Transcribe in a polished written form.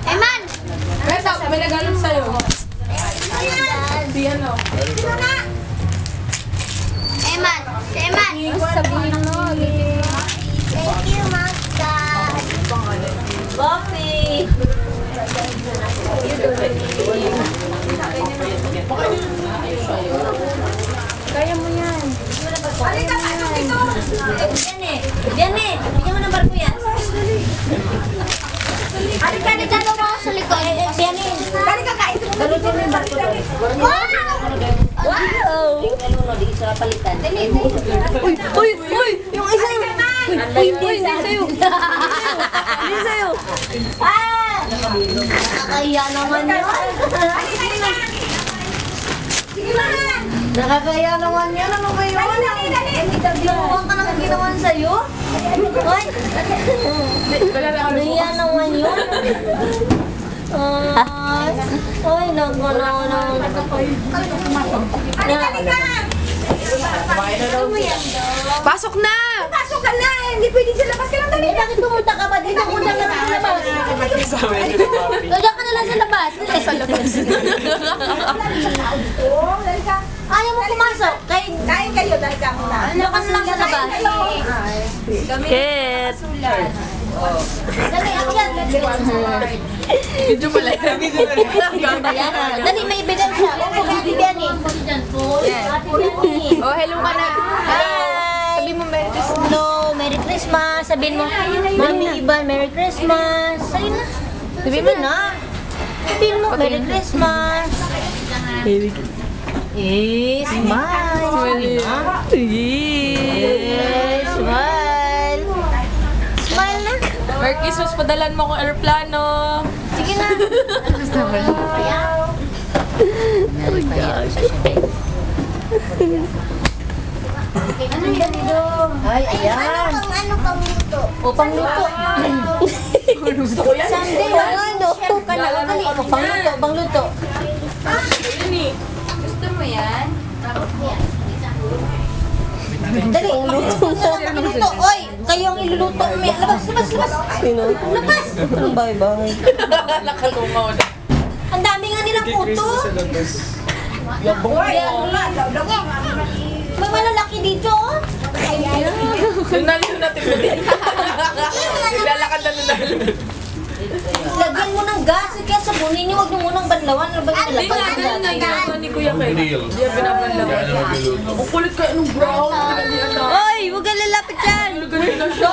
Eman! Beto, may nagalit sa'yo. Di ano. Eman! Si Eman! Sabihin mo. Thank you, Magda. Coffee! Kaya mo yan. Halika, tayo dito! Yan eh! Yan eh! Bigyan mo ng barko yan. Halika, dito mo sa likod. Yan eh! Halika, kain! Galutin mo yung barko doon. Wow! Di isa palitan. Uy! Yung isa yung... Hindi sa'yo! Hindi sa'yo! Ah! Nakakahiya naman yun. Nakakahiya naman yan. Ano ba yun? Ginawa ka ng ginawa sa'yo? Hoy! Nakakahiya naman yun. Hoy, nagkano naman. Pasok na! Pasok ka na! Hindi pwede sa labas ka lang dali. Bakit pumunta ka ba dito? Pumunta ka na sa labas. Kaya ka na lang sa labas. Sa labas. Ayaw mo pumasok. Kain kayo dahil ka muna. Ano ka na lang sa labas. Kit! Dali, akyat. Medyo pala. Dali, may ibigay siya. Opo, bibigyan eh. Oh, hello ka na. Hi! Sabi mo Merry Christmas. Hello, Merry Christmas. Sabihin mo, Mami Iban, Merry Christmas. Sabihin na. Sabihin na. Sabihin mo, Merry Christmas. Smile. Smile. Smile na. Merry Christmas, padalan mo akong aeroplano. Sige na. Ano yan dito? Ay, ayan. Ano pang luto? O, pangluto. Sunday, ano? Chef ka na. Pangluto, pangluto. Gusto mo yan? Dali. Pangluto. Oy, kayong iluluto. Labas, labas, labas. Labas. Anong bahay-bahay? Nakalungaw na. Ang dami nga nilang puto. May malalaki dito, oh. Nunal yun natin mo din. Lalakad na nunal. Lagyan mo ng gas. Kaya sabunin niyo, huwag niyo munang banlawan. Ano ba yung Hindi nga, ganun na ginagawa ni Kuya Kay. Hindi yan binabanlawan. Ang kulit ka, anong brown? Oy, huwag ka lalapit dyan. Ganun na siya.